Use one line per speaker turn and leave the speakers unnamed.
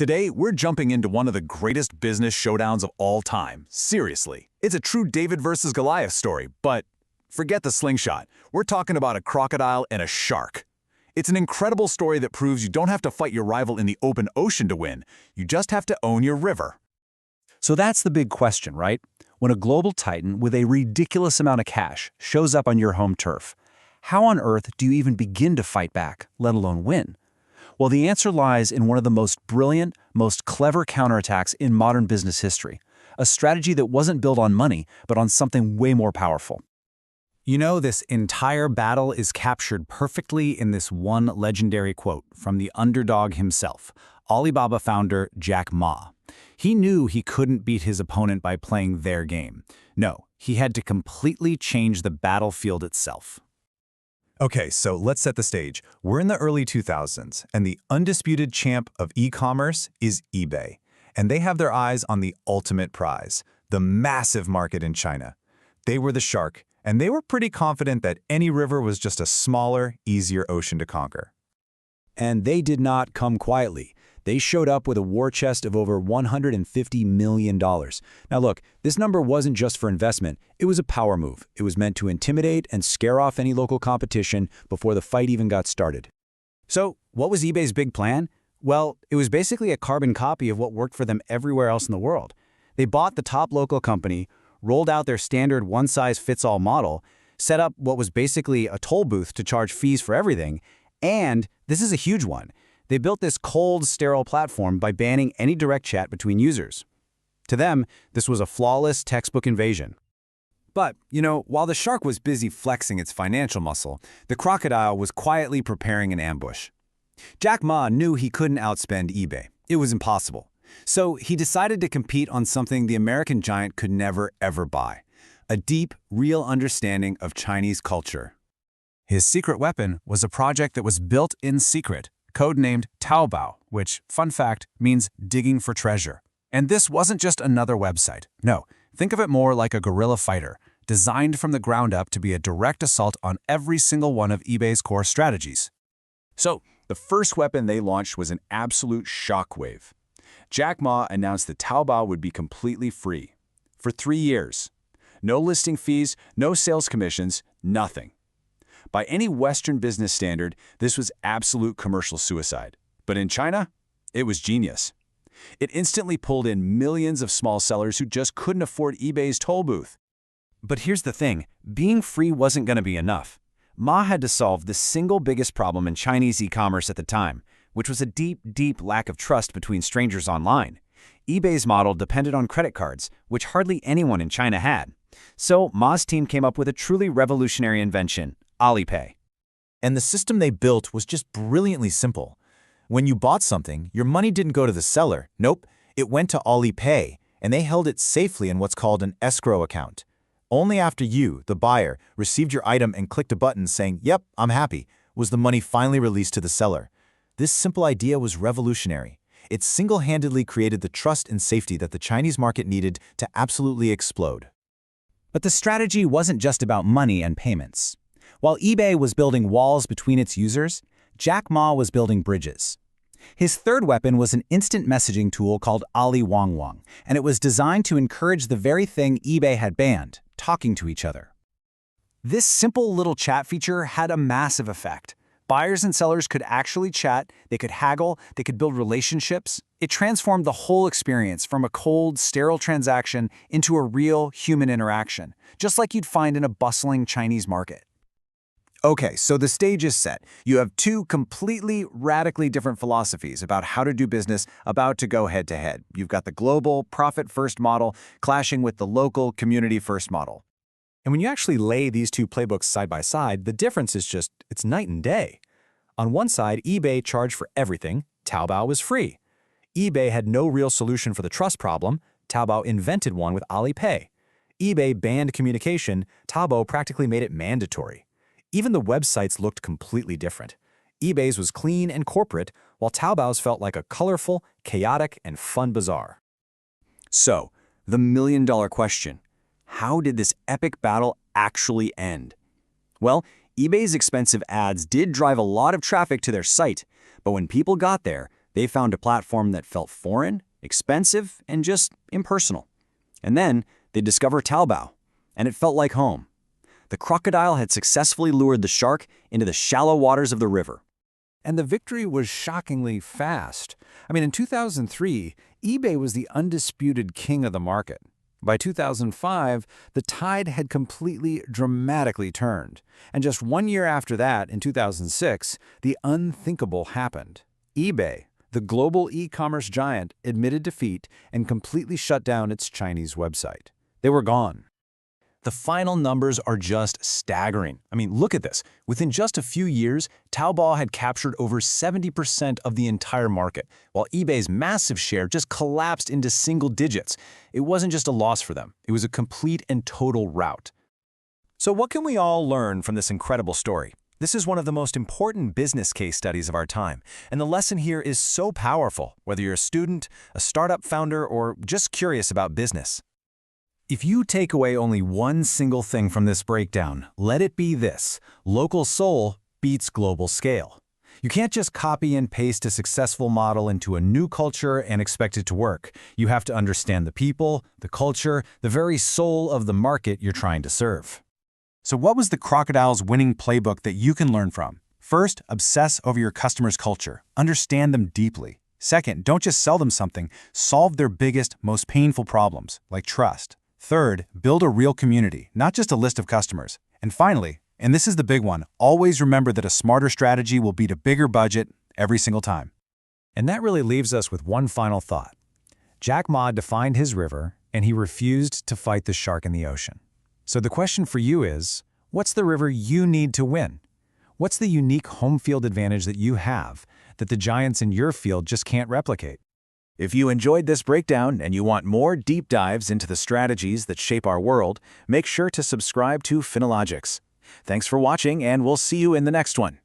Today, we're jumping into one of the greatest business showdowns of all time. Seriously. It's a true David versus Goliath story, but forget the slingshot. We're talking about a crocodile and a shark. It's an incredible story that proves you don't have to fight your rival in the open ocean to win. You just have to own your river.
So that's the big question, right? When a global titan with a ridiculous amount of cash shows up on your home turf, how on earth do you even begin to fight back, let alone win? Well, the answer lies in one of the most brilliant, most clever counterattacks in modern business history, a strategy that wasn't built on money, but on something way more powerful.
You know, this entire battle is captured perfectly in this one legendary quote from the Underdog himself, Alibaba founder Jack Ma. He knew he couldn't beat his opponent by playing their game. No, he had to completely change the battlefield itself.
Okay, so let's set the stage. We're in the early 2000s, and the undisputed champ of e-commerce is eBay. And they have their eyes on the ultimate prize, the massive market in China. They were the shark, and they were pretty confident that any river was just a smaller, easier ocean to conquer.
And they did not come quietly. They showed up with a war chest of over $150 million. Now look, this number wasn't just for investment, it was a power move. It was meant to intimidate and scare off any local competition before the fight even got started.
So, what was eBay's big plan? Well, it was basically a carbon copy of what worked for them everywhere else in the world. They bought the top local company, rolled out their standard one-size-fits-all model, set up what was basically a toll booth to charge fees for everything, and, this is a huge one, they built this cold, sterile platform by banning any direct chat between users. To them, this was a flawless textbook invasion.
But, while the shark was busy flexing its financial muscle, the crocodile was quietly preparing an ambush. Jack Ma knew he couldn't outspend eBay. It was impossible. So he decided to compete on something the American giant could never, ever buy: a deep, real understanding of Chinese culture. His secret weapon was a project that was built in secret, codenamed Taobao, which, fun fact, means digging for treasure. And this wasn't just another website. No, think of it more like a guerrilla fighter, designed from the ground up to be a direct assault on every single one of eBay's core strategies. So, the first weapon they launched was an absolute shockwave. Jack Ma announced that Taobao would be completely free. For 3 years. No listing fees, no sales commissions, nothing. By any Western business standard, this was absolute commercial suicide. But in China, it was genius. It instantly pulled in millions of small sellers who just couldn't afford eBay's toll booth. But here's the thing, being free wasn't going to be enough. Ma had to solve the single biggest problem in Chinese e-commerce at the time, which was a deep, deep lack of trust between strangers online. eBay's model depended on credit cards, which hardly anyone in China had. So Ma's team came up with a truly revolutionary invention: Alipay.
And the system they built was just brilliantly simple. When you bought something, your money didn't go to the seller. Nope, it went to Alipay, and they held it safely in what's called an escrow account. Only after you, the buyer, received your item and clicked a button saying, "Yep, I'm happy," was the money finally released to the seller. This simple idea was revolutionary. It single-handedly created the trust and safety that the Chinese market needed to absolutely explode.
But the strategy wasn't just about money and payments. While eBay was building walls between its users, Jack Ma was building bridges. His third weapon was an instant messaging tool called Ali Wang, and it was designed to encourage the very thing eBay had banned: talking to each other. This simple little chat feature had a massive effect. Buyers and sellers could actually chat, they could haggle, they could build relationships. It transformed the whole experience from a cold, sterile transaction into a real human interaction, just like you'd find in a bustling Chinese market. Okay, so the stage is set. You have two completely, radically different philosophies about how to do business about to go head-to-head. You've got the global, profit-first model clashing with the local, community-first model. And when you actually lay these two playbooks side by side, the difference is it's night and day. On one side, eBay charged for everything, Taobao was free. eBay had no real solution for the trust problem, Taobao invented one with Alipay. eBay banned communication, Taobao practically made it mandatory. Even the websites looked completely different. eBay's was clean and corporate, while Taobao's felt like a colorful, chaotic, and fun bazaar. So, the million-dollar question: how did this epic battle actually end? Well, eBay's expensive ads did drive a lot of traffic to their site, but when people got there, They found a platform that felt foreign, expensive, and just impersonal. And then they discovered Taobao, and it felt like home. The crocodile had successfully lured the shark into the shallow waters of the river.
And the victory was shockingly fast. In 2003, eBay was the undisputed king of the market. By 2005, the tide had completely, dramatically turned. And just 1 year after that, in 2006, the unthinkable happened. eBay, the global e-commerce giant, admitted defeat and completely shut down its Chinese website. They were gone.
The final numbers are just staggering. Look at this. Within just a few years, Taobao had captured over 70% of the entire market, while eBay's massive share just collapsed into single digits. It wasn't just a loss for them. It was a complete and total rout. So what can we all learn from this incredible story? This is one of the most important business case studies of our time, and the lesson here is so powerful, whether you're a student, a startup founder, or just curious about business. If you take away only one single thing from this breakdown, let it be this: local soul beats global scale. You can't just copy and paste a successful model into a new culture and expect it to work. You have to understand the people, the culture, the very soul of the market you're trying to serve. So what was the Crocodile's winning playbook that you can learn from? First, obsess over your customer's culture. Understand them deeply. Second, don't just sell them something, solve their biggest, most painful problems, like trust. Third, build a real community, not just a list of customers. And finally, and this is the big one, always remember that a smarter strategy will beat a bigger budget every single time.
And that really leaves us with one final thought. Jack Ma defined his river, and he refused to fight the shark in the ocean. So the question for you is, what's the river you need to win? What's the unique home field advantage that you have that the giants in your field just can't replicate?
If you enjoyed this breakdown and you want more deep dives into the strategies that shape our world, make sure to subscribe to Finologix. Thanks for watching, and we'll see you in the next one.